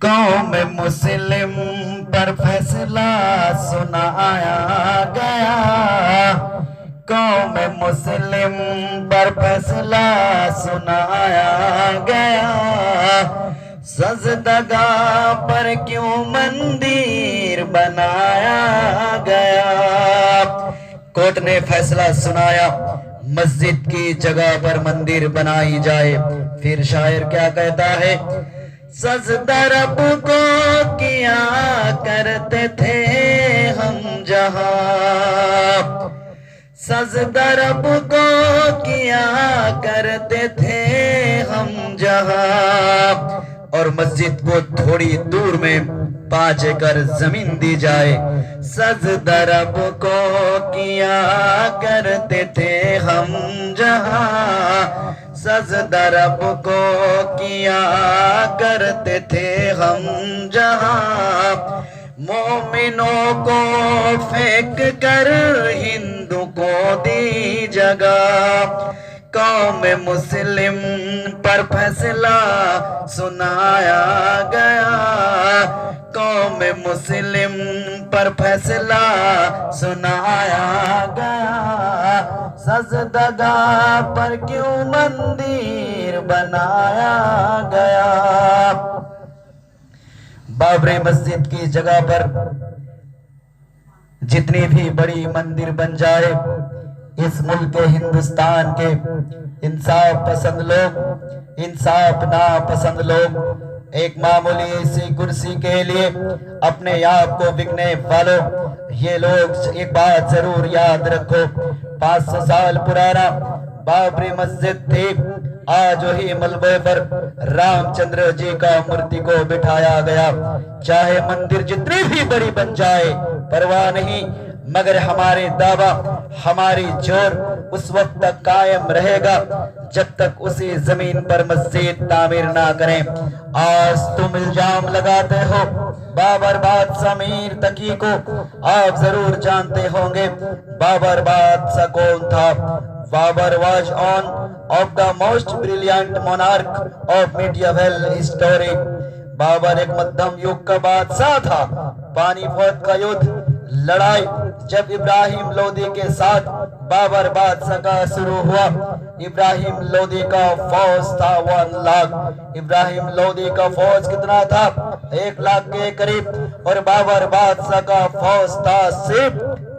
कौम मुस्लिम पर फैसला सुनाया गया। कौम मुस्लिम पर फैसला सुनाया गया। सजदगाह पर क्यों मंदिर बनाया गया। कोर्ट ने फैसला सुनाया मस्जिद की जगह पर मंदिर बनाई जाए। फिर शायर क्या कहता है, सजदा रब को किया करते थे हम जहां। सजदा रब को किया करते थे हम जहां। और मस्जिद को थोड़ी दूर में 5 एकड़ जमीन दी जाए। सजदा रब को किया करते थे हम जहां। सजदा रब को किया करते थे हम जहां। मोमिनों को फेंक कर हिंदू को दी जगह। कौम मुस्लिम पर फैसला सुनाया गया। कौम मुस्लिम पर फैसला सुनाया गया। सजदगाह पर क्यों मंदिर बनाया गया। बाबरी मस्जिद की जगह पर जितनी भी बड़ी मंदिर बन जाए, इस मुल्क हिंदुस्तान के इंसाफ पसंद लोग, इंसाफ नापसंद लोग एक मामूली सी कुर्सी के लिए अपने आप को बिकने वालों, ये लोग एक बात जरूर याद रखो, 500 साल पुराना बाबरी मस्जिद थी। आज वही मलबे पर रामचंद्र जी का मूर्ति को बिठाया गया। चाहे मंदिर जितनी भी बड़ी बन जाए परवाह नहीं, मगर हमारे दावा, हमारी जोर उस वक्त तक कायम रहेगा जब तक उसी जमीन पर मस्जिद तामीर ना करें। आज तुम इल्जाम लगाते हो बाबर बादशाह मीर तकी को, आप जरूर जानते होंगे बाबर बादशाह कौन था। Babar was one of the most brilliant monarch of medieval history। Babar एक मध्यम युग का बादशाह था। पानीपत का युद्ध लड़ाई जब इब्राहिम लोदी के साथ बाबर बादशाह का शुरू हुआ, इब्राहिम लोदी का फौज था 1 लाख। इब्राहिम लोदी का फौज कितना था? 1 लाख के करीब। और बाबर बादशाह का फौज था सिर्फ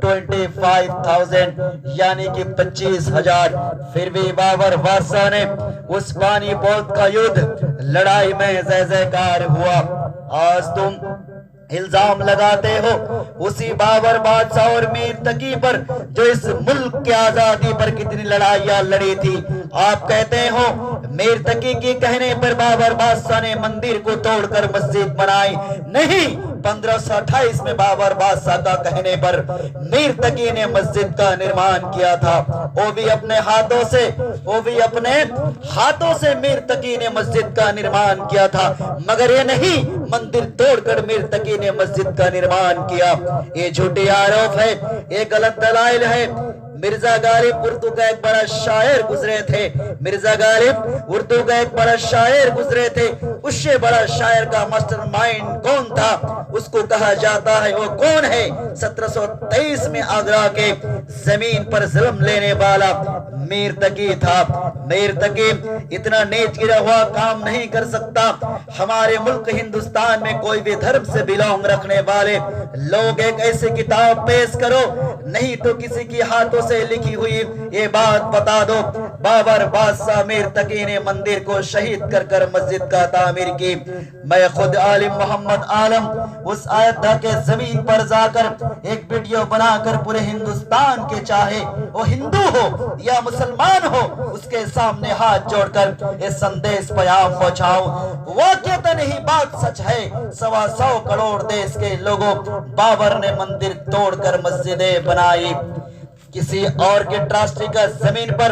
25,000 यानी कि 25,000। फिर भी बाबर बादशाह ने उस पानीपत का युद्ध लड़ाई में जय जयकार हुआ। आज तुम इल्जाम लगाते हो उसी बाबर बादशाह और मीर तकी पर जो इस मुल्क की आजादी पर कितनी लड़ाइयां लड़ी थी। आप कहते हो मीर तकी के कहने पर बाबर बादशाह ने मंदिर को तोड़कर मस्जिद बनाई। नहीं, 1528 में बाबर बादशाह का कहने पर मीर तकी ने मस्जिद का निर्माण किया था। वो भी अपने हाथों से, वो भी अपने हाथों से मीर तकी ने मस्जिद का निर्माण किया था। मगर ये नहीं मंदिर तोड़कर मीर तकी ने मस्जिद का निर्माण किया। ये झूठी आरोप है, ये गलत दलाइल है। मिर्जा गालिब उर्दू का एक बड़ा शायर गुजरे थे। मिर्जा गालिब उर्दू का एक बड़ा शायर गुजरे थे। उससे बड़ा शायर का मास्टरमाइंड कौन था? उसको कहा जाता है, वो कौन है? 1723 में आगरा के जमीन पर जुल्म लेने वाला मीर तकी था। मीर तकी इतना नीच गिरा हुआ काम नहीं कर सकता। हमारे मुल्क हिंदुस्तान में कोई भी धर्म से बिलोंग रखने वाले लोग एक ऐसी किताब पेश करो, नहीं तो किसी की हाथों से लिखी हुई ये बात बता दो बाबर बादशाह मीर तकी ने मंदिर को शहीद कर कर मस्जिद का तामीर की। मैं खुद आलिम मोहम्मद आलम उस अयोध्या के जमीन पर जाकर एक वीडियो बनाकर पूरे हिंदुस्तान के, चाहे वो हिंदू हो या मुसलमान हो, उसके सामने हाथ जोड़कर ये संदेश पैगाम पहुंचाऊं। वाकईतन ही बात सच है, 125 करोड़ देश के लोगों, बाबर ने मंदिर तोड़कर मस्जिदें बनाई। किसी और के ट्रस्टी का जमीन पर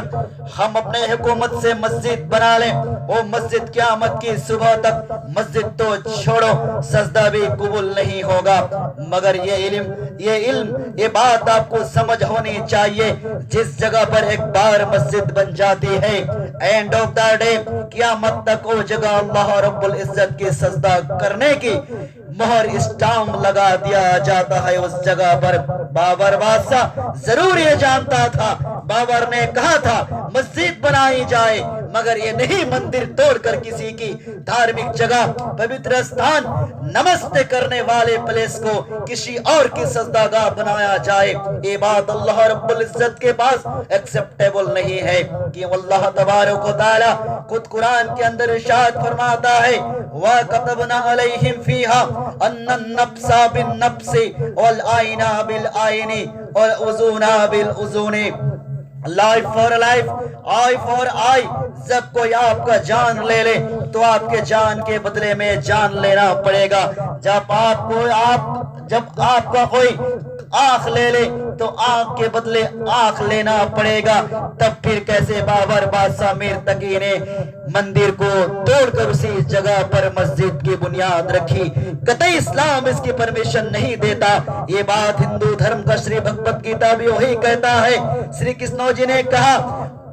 हम अपने हुकूमत से मस्जिद बना लें, वो मस्जिद क़यामत की सुबह तक, मस्जिद तो छोड़ो सजदा भी कबूल नहीं होगा। मगर ये इल्म ये बात आपको समझ होनी चाहिए, जिस जगह पर एक बार मस्जिद बन जाती है, एंड ऑफ द डे क़यामत तक वो जगह अल्लाह रब्बुल इज्जत की सजदा करने की मोहर स्टाम्प लगा दिया जाता है उस जगह पर। बाबर बादशाह जरूर ये जानता था, बाबर ने कहा था मस्जिद बनाई जाए, मगर ये नहीं मंदिर तोड़कर किसी की धार्मिक जगह, पवित्र स्थान, नमस्ते करने वाले प्लेस को किसी और की सजदागाह बनाया जाए। ये बात अल्लाह रब्बुल इज्जत के पास एक्सेप्टेबल नहीं है कि अल्लाह तबारक व तआला खुद कुरान के अंदर इरशाद फरमाता है, व कतबना अलैहिम फीहा अन्नन नफ्सा बिन नफ्सी वल आइना बिल आइनी और उजूना बिल उजूनी, life for life, eye for eye. जब कोई आपका जान ले ले तो आपके जान के बदले में जान लेना पड़ेगा। जब आपका कोई आंख ले ले तो आंख के बदले आंख लेना पड़ेगा। तब फिर कैसे बाबर बादशाह मीर तकी ने मंदिर को तोड़कर उसी जगह पर मस्जिद की बुनियाद रखी? कतई इस्लाम इसकी परमिशन नहीं देता। ये बात हिंदू धर्म का श्री भगवत गीता भी वही कहता है। श्री कृष्ण जी ने कहा,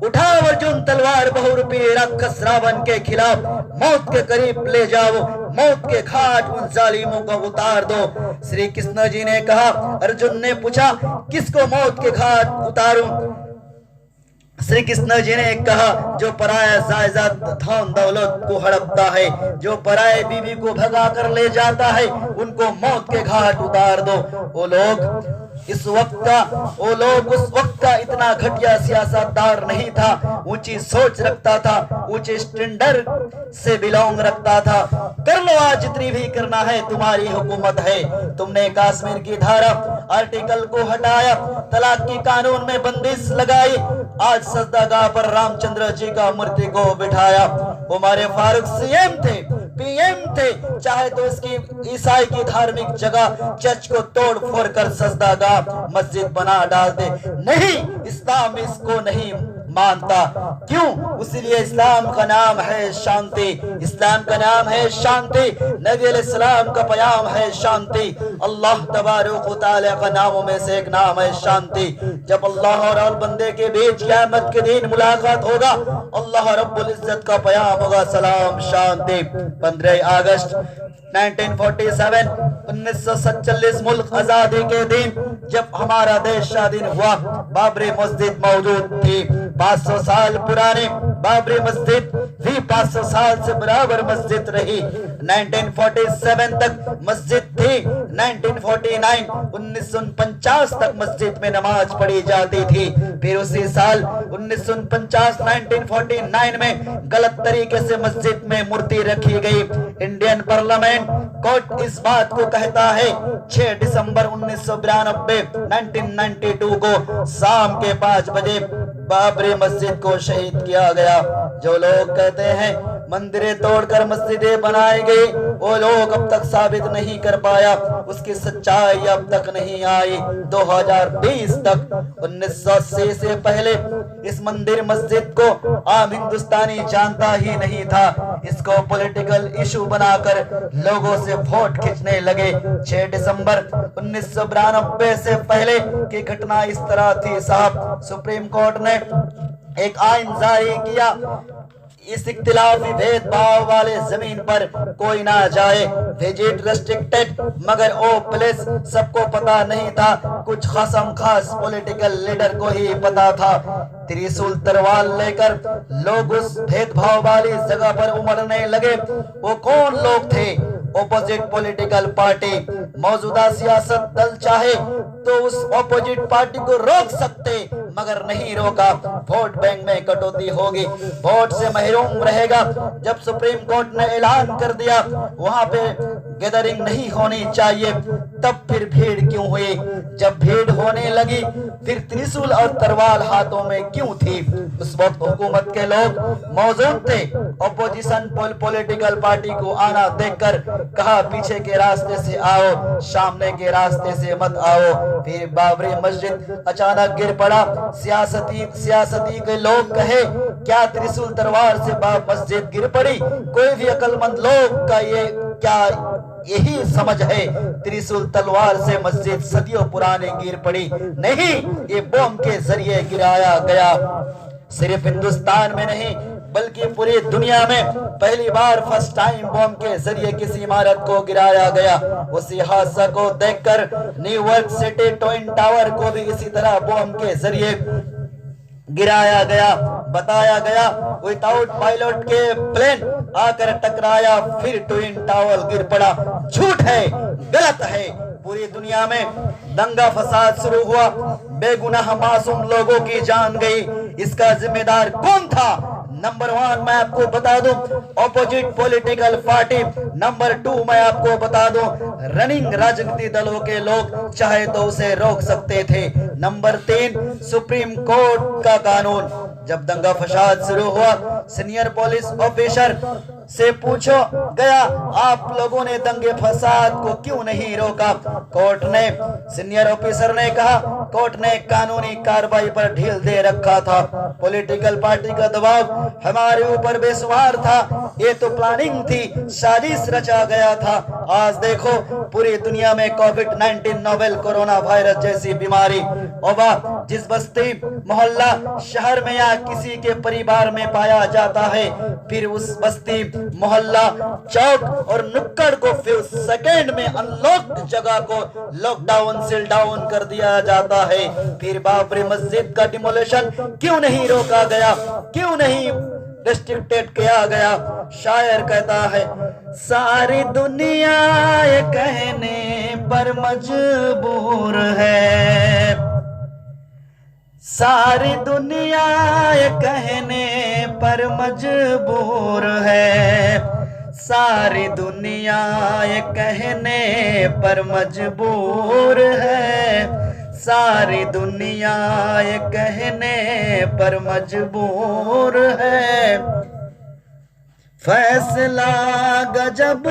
उठाओ अर्जुन तलवार बहुरूपी राक्षस रावण के खिलाफ, मौत के करीब ले जाओ, मौत के घाट उन जालिमों को उतार दो। श्री कृष्ण जी ने कहा, अर्जुन ने पूछा किसको मौत के घाट उतारूं? श्री कृष्ण जी ने कहा, जो पराया जायदाद धन दौलत को हड़पता है, जो पराये बीवी को भगा कर ले जाता है, उनको मौत के घाट उतार दो। वो लोग उस वक्त का इतना घटिया सियासतदार नहीं था, ऊंची सोच रखता था, ऊंचे स्टैंडर्ड से बिलोंग रखता था। कर लो आज जितनी भी करना है, तुम्हारी हुकूमत है। तुमने कश्मीर की धारा आर्टिकल को हटाया, तलाक की कानून में बंदिश लगाई, आज सजदागाह पर रामचंद्र जी का मूर्ति को बिठाया। उमर फारूक सीएम थे, पीएम थे, चाहे तो इसकी ईसाई की धार्मिक जगह चर्च को तोड़ फोड़ कर सजदागाह मस्जिद बना डाल दे। नहीं, इस्लाम इसको नहीं मानता। क्यों? इसीलिए इस्लाम का नाम है शांति, इस्लाम का नाम है शांति, नबी अलैहिस्सलाम का पैगाम है शांति, अल्लाह तबारक व तआला का नामों में से एक नाम है शांति। जब अल्लाह और बंदे के बीच क़यामत के दिन मुलाकात होगा, अल्लाह रब्बुल इज्जत का पैगाम होगा सलाम शांति। 15 अगस्त 1947 1947 मुल्क आजादी के दिन जब हमारा देश स्वाधीन हुआ, बाबरी मस्जिद मौजूद थी। 500 साल पुरानी बाबरी मस्जिद भी 500 साल से बराबर मस्जिद रही। 1947 तक मस्जिद थी। 1949 1949 तक मस्जिद में नमाज पढ़ी जाती थी। फिर उसी साल 1949 1949 में गलत तरीके से मस्जिद में मूर्ति रखी गई। इंडियन पार्लियामेंट कोर्ट इस बात को कहता है 6 दिसंबर 1992 1992 को शाम के 5 बजे बाबरी मस्जिद को शहीद किया गया। जो लोग कहते हैं मंदिरें तोड़कर मस्जिदें बनाई गई, वो लोग अब तक साबित नहीं कर पाया, उसकी सच्चाई अब तक नहीं आई। 2020 तक 1980 से पहले इस मंदिर मस्जिद को आम हिंदुस्तानी जानता ही नहीं था। इसको पॉलिटिकल इशू बनाकर लोगों से वोट खींचने लगे। 6 दिसंबर 1992 से पहले की घटना इस तरह थी साहब। सुप्रीम कोर्ट ने एक आइन जारी किया, इस इख्तिलाफी भेदभाव वाले जमीन पर कोई ना जाए, विजिट रेस्ट्रिक्टेड, मगर वो प्लेस सबको पता नहीं था, कुछ खास पॉलिटिकल लीडर को ही पता था। त्रिशूल तलवार लेकर लोग उस भेदभाव वाली जगह पर उमड़ने लगे। वो कौन लोग थे? Opposite political party. मौजूदा सियासत दल चाहे तो उस ऑपोजिट पार्टी को रोक सकते, मगर नहीं रोका। वोट बैंक में कटौती होगी, वोट से महरूम रहेगा। जब सुप्रीम कोर्ट ने ऐलान कर दिया वहां पे गैदरिंग नहीं होनी चाहिए, तब फिर भीड़ क्यों हुई? जब भीड़ होने लगी फिर त्रिशूल और तलवार हाथों में क्यों थी? उस वक्त हुकूमत के लोग मौजूद थे। ऑपोजिशन पॉलिटिकल पार्टी को आना देखकर कहा पीछे के रास्ते से आओ, सामने के रास्ते से मत आओ। फिर बाबरी मस्जिद अचानक गिर पड़ा। सियासती के लोग कहे क्या त्रिशूल तलवार से मस्जिद गिर पड़ी? कोई भी अक्लमंद लोग का ये क्या यही समझ है त्रिशूल तलवार से मस्जिद सदियों पुरानी गिर पड़ी? नहीं, ये बम के जरिए गिराया गया। सिर्फ हिंदुस्तान में नहीं बल्कि पूरी दुनिया में पहली बार फर्स्ट टाइम बॉम्ब के जरिए किसी इमारत को गिराया गया। उसी हादसा को देखकर न्यूयॉर्क सिटी ट्विन टावर को भी इसी तरह बॉम्ब के जरिए गिराया गया। बताया गया विदाउट पायलट के प्लेन आकर टकराया, फिर ट्विन टावर गिर पड़ा। झूठ है, गलत है। पूरी दुनिया में दंगा फसाद शुरू हुआ, बेगुनाह मासूम लोगों की जान गई। इसका जिम्मेदार कौन था? नंबर 1 मैं आपको बता दूं ऑपोजिट पॉलिटिकल पार्टी। नंबर 2 मैं आपको बता दूं रनिंग राजनीतिक दलों के लोग चाहे तो उसे रोक सकते थे। नंबर 3 सुप्रीम कोर्ट का कानून। जब दंगा फसाद शुरू हुआ, सीनियर पुलिस ऑफिसर से पूछो गया आप लोगों ने दंगे फसाद को क्यों नहीं रोका? कोर्ट ने सीनियर ऑफिसर ने कहा कोर्ट ने कानूनी कार्रवाई पर ढील दे रखा था। पॉलिटिकल पार्टी का दबाव हमारे ऊपर बेसुमार था, ये तो प्लानिंग थी, साजिश रचा गया था। आज देखो पूरी दुनिया में कोविड-19 नोवेल कोरोना वायरस जैसी बीमारी वबा जिस बस्ती मोहल्ला शहर में या किसी के परिवार में पाया जाता है, फिर उस बस्ती मोहल्ला चौक और नुक्कड़ को फिर सेकेंड में अनलॉक्ड जगह को लॉकडाउन सील डाउन कर दिया जाता है। फिर बाबरी मस्जिद का डिमोलेशन क्यों नहीं रोका गया, क्यों नहीं रिस्ट्रिक्टेड किया गया? शायर कहता है सारी दुनिया ये कहने पर मजबूर है, सारी दुनिया ये कहने पर मजबूर है, सारी दुनिया ये कहने पर मजबूर है, सारी दुनिया ये कहने पर मजबूर है। फैसला गजब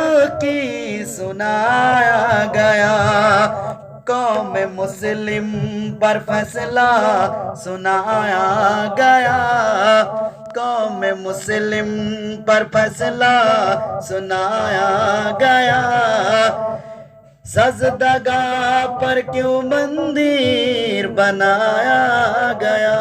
की सुनाया गया, कौम मुस्लिम पर फैसला सुनाया गया, कौम मुस्लिम पर फैसला सुनाया गया। सजदगा पर क्यों मंदिर बनाया गया?